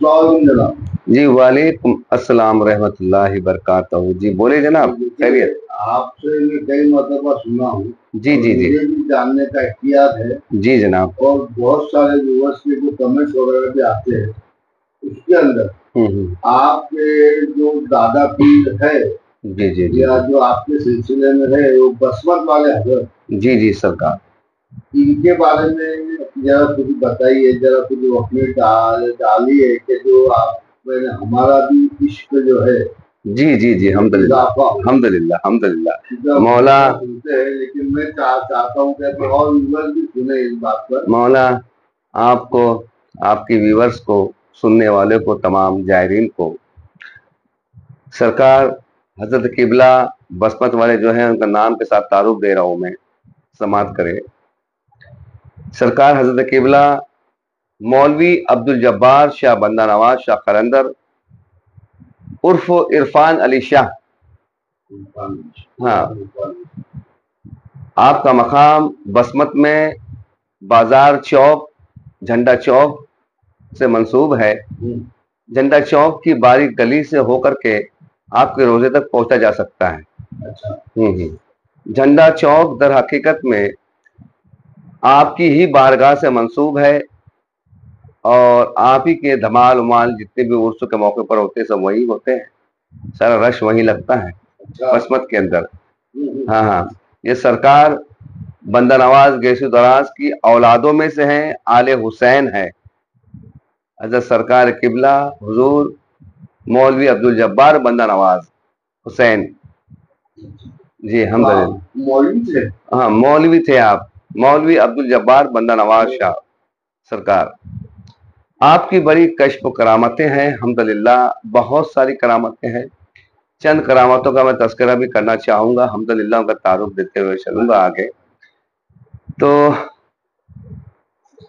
جی وعلیکم السلام رحمۃ اللہ وبرکاتہ. جی بولے جناب, خیریت؟ آپ سے میں کئی مرتبہ سنا ہوں. جی جی جی مجھے بھی جاننے کا اختیار ہے. جی جناب. اور بہت سارے ویورز کے جو کمنٹس وغیرہ بھی آتے ہیں اس کے اندر آپ کے جو دادا پیر ہے جی جی جی یا جو آپ کے سلسلے میں ہے وہ بسمت والے حضرت, جی جی سرکار, ان کے بارے میں ذرا کچھ بتائیے, ذرا کچھ اپنے ڈالیے کہ جو آپ میں ہمارا بھی عشق جو ہے. جی جی جی الحمد للہ الحمد للہ الحمد للہ. مولا سنتے ہیں لیکن میں چاہتا ہوں کہ اور ویورز بھی سنیں اس بات پر. مولا آپ کو, آپ کی ویورز کو, سننے والے کو, تمام جائرین کو سرکار حضرت قبلہ بسمت والے جو ہیں ان کا نام کے ساتھ تعارف دے رہا ہوں میں, سماعت کرے. سرکار حضرت قبلہ مولوی عبدالجبار شاہ بندہ نواز شاہ قلندر عرف عرفان علی شاہ. ہاں, آپ کا مقام بسمت میں بازار چوک, جھنڈا چوک سے منسوب ہے. جھنڈا چوک کی باریک گلی سے ہو کر کے آپ کے روزے تک پہنچا جا سکتا ہے. جھنڈا چوک در حقیقت میں آپ کی ہی بارگاہ سے منسوب ہے, اور آپ ہی کے دھمال امال جتنے بھی عرس کے موقع پر ہوتے ہیں سب وہی ہوتے ہیں, سارا رش وہی لگتا ہے بسمت کے اندر. ہاں ہاں, یہ سرکار بندہ نواز گیسو دراز کی اولادوں میں سے ہیں, آل حسین ہے. حضرت سرکار قبلہ حضور مولوی عبدالجبار بندہ نواز حسین. جی الحمد للہ. ہاں مولوی تھے آپ, مولوی عبدالجبار بندہ نواز شاہ سرکار. آپ کی بڑی کشف و کرامتیں ہیں الحمدللہ, بہت ساری کرامتیں ہیں. چند کرامتوں کا میں تذکرہ بھی کرنا چاہوں گا الحمدللہ, ان کا تعارف دیتے ہوئے چلوں گا آگے. تو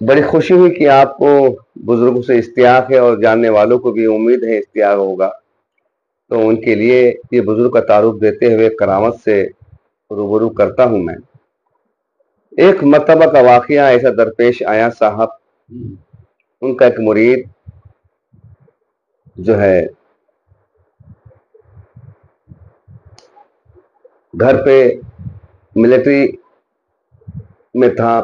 بڑی خوشی ہوئی کہ آپ کو بزرگوں سے اشتیاق ہے, اور جاننے والوں کو بھی امید ہے اشتیاق ہوگا. تو ان کے لیے یہ بزرگ کا تعارف دیتے ہوئے کرامت سے روبرو کرتا ہوں میں. ایک مرتبہ کا واقعہ ایسا درپیش آیا صاحب, ان کا ایک مرید جو ہے گھر پہ ملٹری میں تھا,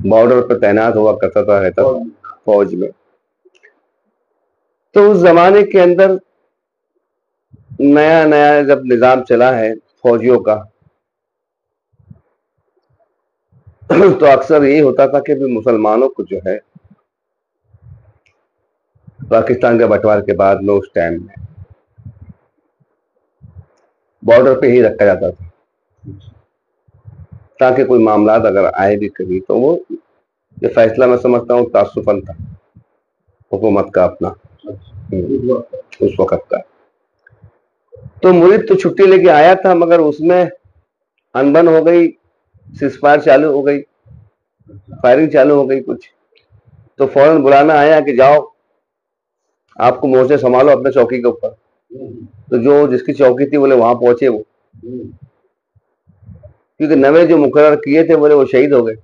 بارڈر پہ تعینات ہوا کرتا تھا, رہتا تھا فوج میں. تو اس زمانے کے اندر نیا نیا جب نظام چلا ہے فوجیوں کا, تو اکثر یہی ہوتا تھا کہ مسلمانوں کو جو ہے پاکستان کے بٹوار کے بعد میں اس ٹائم میں بارڈر پہ ہی رکھا جاتا تھا, تاکہ کوئی معاملات اگر آئے بھی کبھی تو وہ, یہ فیصلہ میں سمجھتا ہوں تعسفاً تھا حکومت کا اپنا اس وقت کا. تو مرید تو چھٹی لے کے آیا تھا, مگر اس میں انبن ہو گئی, سیز فائر چالو ہو گئی, فائرنگ چالو ہو گئی کچھ. تو فوراً بلانا آیا کہ جاؤ آپ کو مورچے سنبھالو اپنے چوکی کے اوپر. تو جو جس کی چوکی تھی بولے وہاں پہنچے وہ, کیونکہ نوے جو مقرر کیے تھے بولے وہ شہید ہو گئے.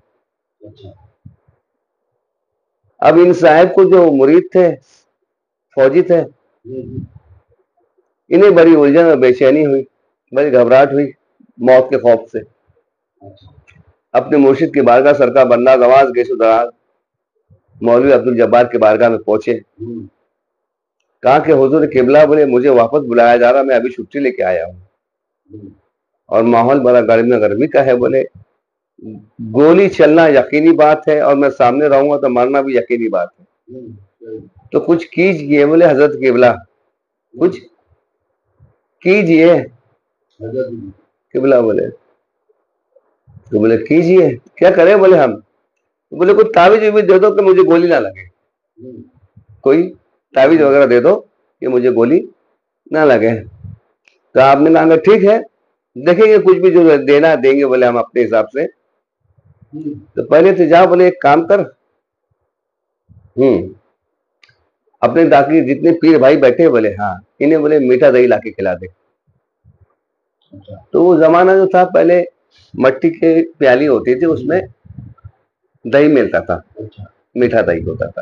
اب ان صاحب کو جو مرید تھے, فوجی تھے, انہیں بڑی الجھن اور بے چینی ہوئی, بڑی گھبراہٹ ہوئی موت کے خوف سے. اپنے مرشد کی بارگاہ سرکار بندہ نواز گیسو دراز مولوی عبدالجبار کی بارگاہ میں پہنچے. کہا کہ حضور قبلہ بولے مجھے واپس بلایا جا رہا, میں ابھی چھٹی لے کے آیا ہوں, اور ماحول بڑا گرمی کا ہے. بولے گولی چلنا یقینی بات ہے, اور میں سامنے رہوں گا تو مرنا بھی یقینی بات ہے, تو کچھ کیجئے. بولے حضرت قبلہ کچھ کیجئے. قبلہ بولے تو بولے کیجئے, کیا کریں؟ بولے ہم. بولے کوئی تعویذ ویویز دے دو کہ مجھے گولی نہ لگے, کوئی تعویذ وغیرہ دے دو کہ مجھے گولی نہ لگے. تو آپ نے کہا ٹھیک ہے دیکھیں گے, کچھ بھی جو دینا دیں گے بولے ہم اپنے حساب سے. تو پہلے تو جا, بولے ایک کام کر, اپنے باقی جتنے پیر بھائی بیٹھے بولے ہاں انہیں بولے میٹھا دہی لا کے کھلا دے. تو وہ زمانہ جو تھا پہلے مٹی کی پیالی ہوتی تھی, اس میں دہی ملتا تھا, میٹھا دہی ہوتا تھا.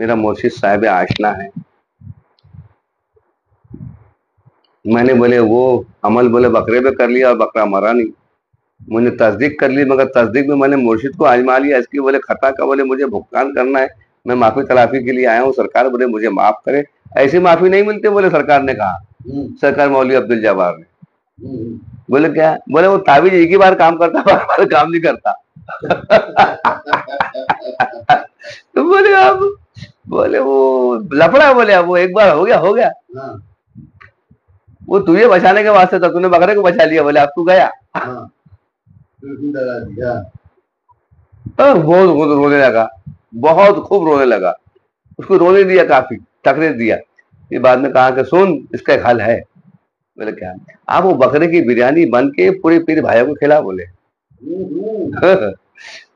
میرا مرشد صاحب آشنا ہے. میں نے بولے وہ عمل بولے بکرے پہ کر لیا اور بکرا مرا نہیں. میں نے تصدیق کر لی مگر تصدیق میں نے مرشد کو آزما لیا. اس کی بولے خطا کا بولے مجھے بھگتان کرنا ہے, میں معافی تلافی کے لیے آیا ہوں, سرکار بولے مجھے معاف کرے. ایسی معافی نہیں ملتی بولے سرکار نے کہا, سرکار مولوی عبد الجبار نے. بولے کیا؟ بولے وہ تعویذ ایک ہی بار کام کرتا, بار بار کام نہیں کرتا. تو بولے اب بولے وہ لفڑا, بولے اب وہ ایک بار ہو گیا وہ تجھے بچانے کے واسطے تھا, تو نے بکرے کو بچا لیا, بولے اب تو گیا. بہت رونے لگا, بہت خوب رونے لگا. اس کو رونے دیا, کافی تکلیف دیا. پھر بعد میں کہا کہ سن اس کا ایک حل ہے. بولے کیا؟ آپ وہ بکرے کی بریانی بن کے پورے پیر بھائیوں کو کھلا. بولے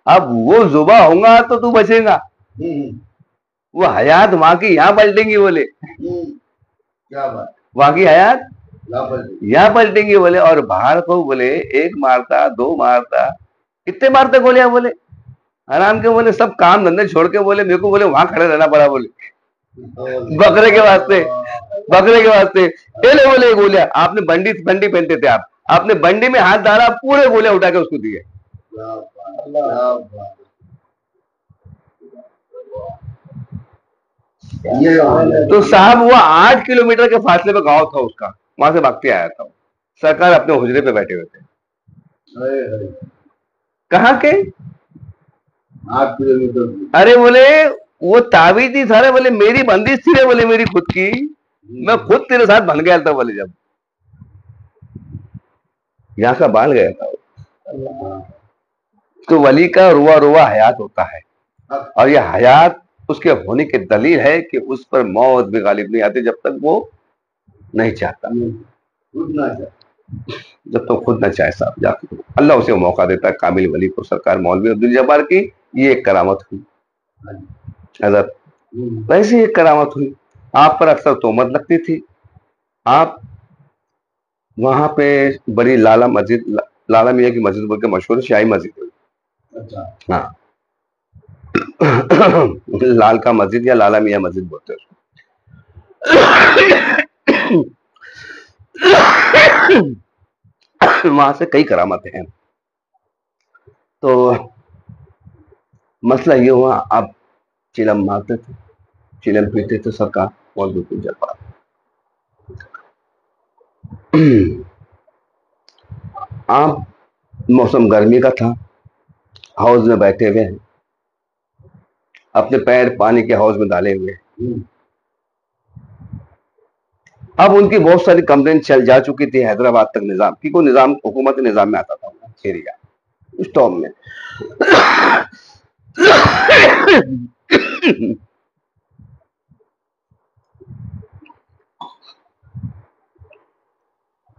اب وہ ذبح ہوں گا تو تو بچے گا, وہ حیات وہاں کی یہاں پلٹیں گی. بولے وہاں کی حیات یہاں پلٹیں گی. بولے اور باہر کو بولے ایک مارتا, دو مارتا, کتنے مارتے گولیاں. بولے آرام کے بولے سب کام دھندے چھوڑ کے بولے میرے کو بولے وہاں کھڑے رہنا پڑا. بولے بکرے کے واسطے, بکرے کے واسطے. لے بولے گولیاں, آپ نے بنڈی پہنتے تھے, آپ نے بنڈی میں ہاتھ ڈالا, پورے گولیاں اٹھا کے اس کو دیے. تو صاحب وہ 8 کلومیٹر کے فاصلے پہ گاؤں تھا اس کا, وہاں سے بھاگتے آیا تھا. سرکار اپنے حجرے پہ بیٹھے ہوئے تھے. کہاں کے 8 کلومیٹر. ارے بولے وہ تعویذ ہی سارے. بولے میری بندش تھی, بولے میری خود کی, میں خود تیرے ساتھ بن گیا تھا. بولے جب یہاں کا بال گیا تھا. تو ولی کا روا روا حیات ہوتا ہے, اور یہ حیات اس کے ہونے کی دلیل ہے کہ اس پر موت بھی غالب نہیں آتی جب تک وہ نہیں چاہتا, جب تک خود نہ چاہے. صاحب جا کے اللہ اسے موقع دیتا ہے کامل ولی کو. سرکار مولوی عبد الجبار کی یہ ایک کرامت ہوئی حضرت. ویسے ایک کرامت ہوئی. آپ پر اکثر تہمت لگتی تھی. آپ وہاں پہ بڑی لالا مسجد, لالا میاں کی مسجد بول کے مشہور شاہی مسجد ہوئی. ہاں, لال کا مسجد یا لالا میاں مسجد بولتے ہیں. وہاں سے کئی کرامتیں ہیں. تو مسئلہ یہ ہوا, آپ چلم مارتے تھے, چلم پیتے تھے. سرکار مولوی عبد الجبار آپ موسم گرمی کا تھا, حوض میں بیٹھے ہوئے ہیں, اپنے پیر پانی کے حوض میں ڈالے ہوئے. اب ان کی بہت ساری کمپلین چل جا چکی تھی حیدرآباد تک. نظام کی کوئی نظام, حکومت نظام میں آتا تھا ایریا اس ٹاؤن میں.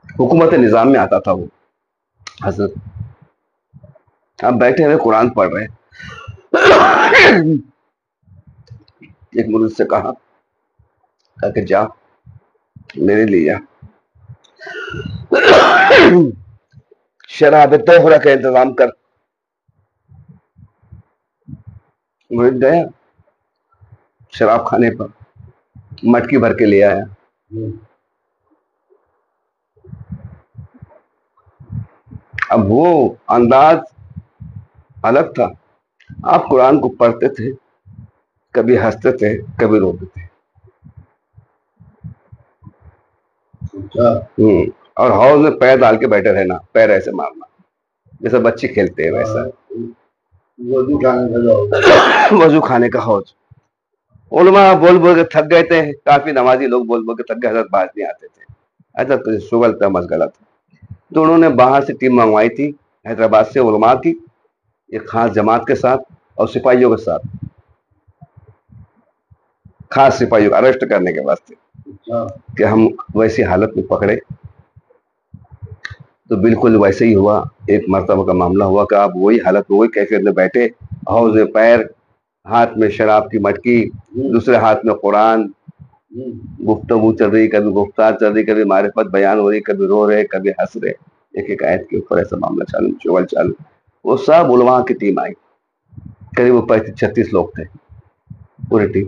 حکومت نظام میں آتا تھا وہ حضرت. اب بیٹھے ہوئے قرآن پڑھ رہے. ایک مرید سے کہا کہ جا میرے لیے شراب طہرہ کا انتظام کر. مرید گیا, شراب کھانے پر مٹکی بھر کے لے آیا. اب وہ انداز الگ تھا. آپ قرآن کو پڑھتے تھے, کبھی ہنستے تھے, کبھی روتے تھے. اور حوض میں پیر ڈال کے بیٹھے رہنا, پیر ایسے مارنا جیسے بچے کھیلتے ہیں ویسا. وضو کھانے کا حوض. علماء بول بول کے تھک گئے تھے, کافی نمازی لوگ بول بول کے تھک گئے. حضرت باز نہیں آتے تھے. حضرت شغل پہ مشغلہ تھا. تو انہوں نے باہر سے ٹیم منگوائی تھی حیدرآباد سے علماء کی, ایک خاص جماعت کے ساتھ اور سپاہیوں کے ساتھ, خاص سپاہیوں اریسٹ کرنے کے واسطے کہ ہم ویسی حالت میں پکڑے. تو بالکل ویسے ہی ہوا. ایک مرتبہ کا معاملہ ہوا کہ آپ وہی حالت, وہی کیفیت میں بیٹھے, حوض میں پیر, ہاتھ میں شراب کی مٹکی, دوسرے ہاتھ میں قرآن, گفتگو چل رہی, کبھی گفتار چل رہی, کبھی معرفت بیان ہو رہی, کبھی رو رہے, کبھی ہنس رہے. ایک ایک آیت کے اوپر ایسا معاملہ چالو, شغل چالو. وہ سب علماء کی ٹیم آئی, قریب 35-36 لوگ تھے پوری ٹیم.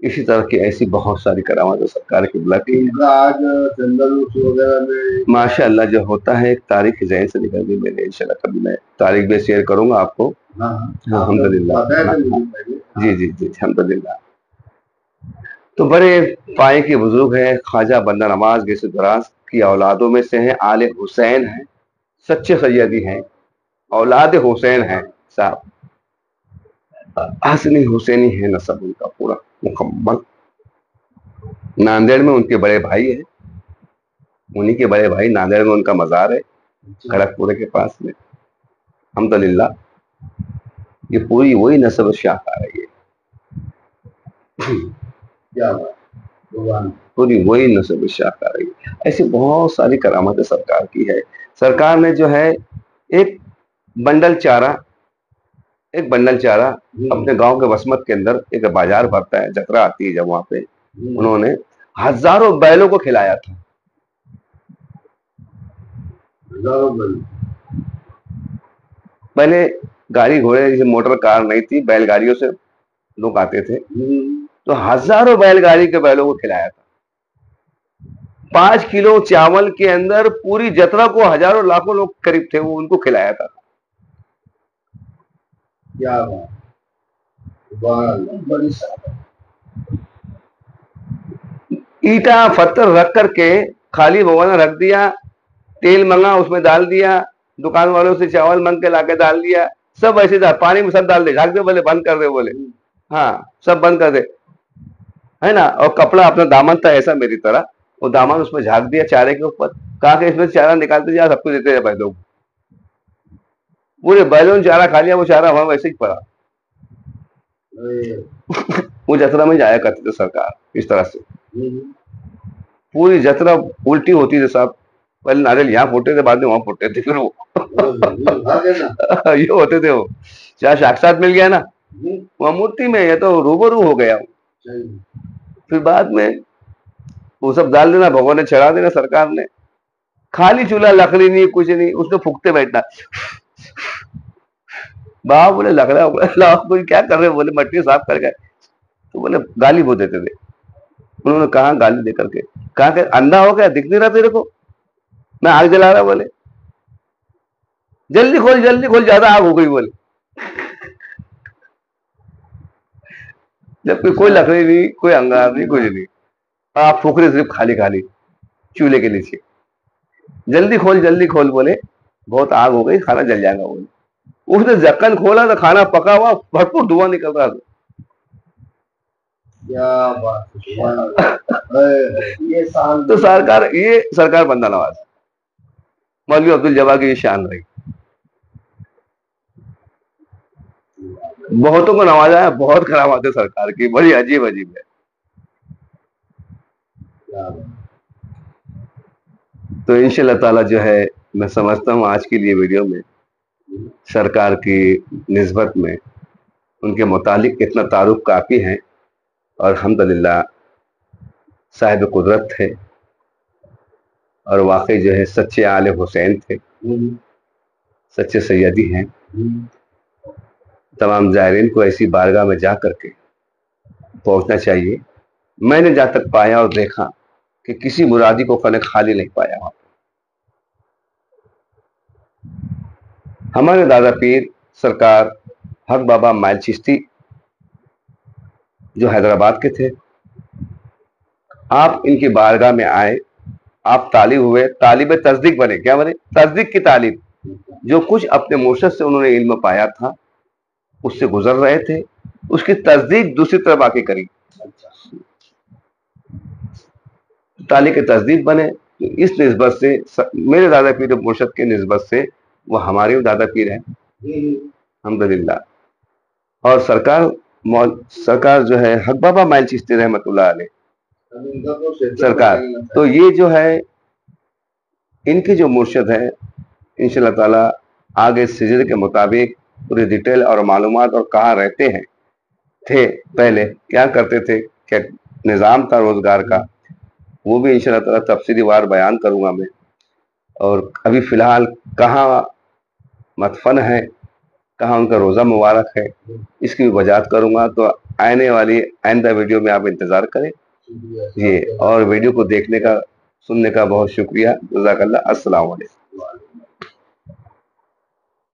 اسی طرح کی ایسی بہت ساری کرامات سرکار کی بلا کی ان کا آج جنگل وغیرہ میں ماشاء اللہ جو ہوتا ہے ایک تاریخ ذہن سے نکل گئی میرے، انشاءاللہ کبھی میں تاریخ بھی شیئر کروں گا آپ کو. ہاں الحمدللہ. بتایا تھا مجھے پہلے. جی جی جی الحمدللہ. تو بڑے پائے کے بزرگ ہیں، خواجہ بندہ نواز گیس دراز کی اولادوں میں سے ہیں، آل حسین ہیں، سچے سیدی ہیں، اولاد حسین ہیں صاحب، حسنی حسینی ہے نسب ان کا پورا مکمل. ناندیڑ میں ان کے بڑے بھائی ہیں، انہی کے بڑے بھائی ناندیڑ میں ان کا مزار ہے، کھڑک پورے کے پاس میں. الحمدللہ یہ پوری وہی نسب شاہکار ہے، کیا بات، پوری وہی نسب شاہکار ہے. ایسی بہت ساری کرامت سرکار کی ہے. سرکار نے جو ہے ایک بنڈل چارہ اپنے گاؤں کے وسمت کے اندر ایک بازار بھرتا ہے، جترا آتی ہے جب، وہاں پہ انہوں نے ہزاروں بیلوں کو کھلایا تھا. پہلے گاڑی گھوڑے جیسے موٹر کار نہیں تھی، بیل گاڑیوں سے لوگ آتے تھے، تو ہزاروں بیل گاڑی کے بیلوں کو کھلایا تھا. 5 کلو چاول کے اندر پوری جترا کو ہزاروں لاکھوں لوگ قریب تھے، وہ ان کو کھلایا تھا. کیا بڑی اینٹا پتھر رکھ کر کے خالی بھگونا رکھ دیا، تیل منگا اس میں ڈال دیا، دکان والوں سے چاول منگ کے لا کے ڈال دیا، سب ایسے پانی میں سب ڈال دے، جھاگ دے بولے، بند کر دے بولے، ہاں سب بند کر دے، ہے نا. اور کپڑا اپنا دامن تھا ایسا میری طرح، وہ دامن اس میں جھاگ دیا چارے کے اوپر، کہا کہ اس میں چارہ نکالتے جا، سب کو دیتے جا بیلوں کو. پورے بیلوں نے چارہ کھا لیا، وہ چارہ وہاں ویسے ہی پڑا. وہ جترا میں جایا کرتے تھے سرکار اس طرح سے. پوری جترا الٹی ہوتی تھی صاحب، پہلے ناریل یہاں پھوٹے تھے، بعد میں وہاں پھوٹے تھے، پھر وہ یہ ہوتے تھے. وہ چاہے ساکشات مل گیا نا وہاں مورتی میں، یہ تو روبرو ہو گیا. پھر بعد میں وہ سب ڈال دینا، بھگوان نے چڑھا دینا. سرکار نے خالی چولہا، لکڑی نہیں، کچھ نہیں، اس کو پھونکتے بیٹھنا. باپ بولے لکڑا کوئی کیا کر رہے، بولے مٹی صاف کر گئے. تو بولے گالی وہ دیتے تھے. انہوں نے کہا گالی دے کر کے کہا کہ اندھا ہو گیا، دکھ نہیں رہا تیرے کو، میں آگ جلا رہا. بولے جلدی کھول، زیادہ آگ ہو گئی. بولے جب کوئی لکڑی نہیں، کوئی انگار نہیں، کچھ نہیں، آپ پھونک رہے صرف خالی چولہے کے نیچے. جلدی کھول. بولے بہت آگ ہو گئی، کھانا جل جائے گا. بولے اس نے ڈھکن کھولا تو کھانا پکا ہوا، بھرپور دھواں نکل رہا تھا. تو سرکار بندہ نواز مولوی عبد الجبار کی یہ شان رہی. بہتوں کو نوازا ہے، بہت کرامات ہے سرکار کی، بڑی عجیب ہے. تو انشاءاللہ تعالی جو ہے میں سمجھتا ہوں آج کے لیے ویڈیو میں سرکار کی نسبت میں ان کے متعلق اتنا تعارف کافی ہے. اور الحمدللہ صاحب قدرت تھے، اور واقعی جو ہے سچے آل حسین تھے، سچے سیدی ہیں. تمام زائرین کو ایسی بارگاہ میں جا کر کے پہنچنا چاہیے. میں نے جہاں تک پایا اور دیکھا کہ کسی مرادی کو خالی نہیں پایا. وہاں ہمارے دادا پیر سرکار حق بابا مائل چشتی جو حیدرآباد کے تھے، آپ ان کی بارگاہ میں آئے، آپ طالب ہوئے، طالب تصدیق بنے. کیا بنے؟ تصدیق کی طالب. جو کچھ اپنے مرشد سے انہوں نے علم پایا تھا اس سے گزر رہے تھے، اس کی تصدیق دوسری طرف آ کے کری. طالب کے تصدیق بنے. اس نسبت سے میرے دادا پیر مرشد کے نسبت سے وہ ہمارے دادا پیر ہیں الحمدللہ. اور سرکار جو ہے حق بابا مائل چشتی رحمت اللہ علیہ سرکار، تو یہ جو ہے ان کے جو مرشد ہیں انشاءاللہ تعالی آگے سجدے کے مطابق پوری ڈیٹیل اور معلومات اور کہاں رہتے ہیں تھے، پہلے کیا کرتے تھے، کیا نظام تھا روزگار کا، وہ بھی انشاءاللہ تعالی تفصیلی وار بیان کروں گا میں. اور ابھی فی الحال کہاں مدفن ہے، کہاں ان کا روزہ مبارک ہے، اس کی بھی وضاحت کروں گا. تو آنے والی آئندہ ویڈیو میں آپ انتظار کریں جی، اور ویڈیو کو دیکھنے کا سننے کا بہت شکریہ، جزاک اللہ، السلام علیکم۔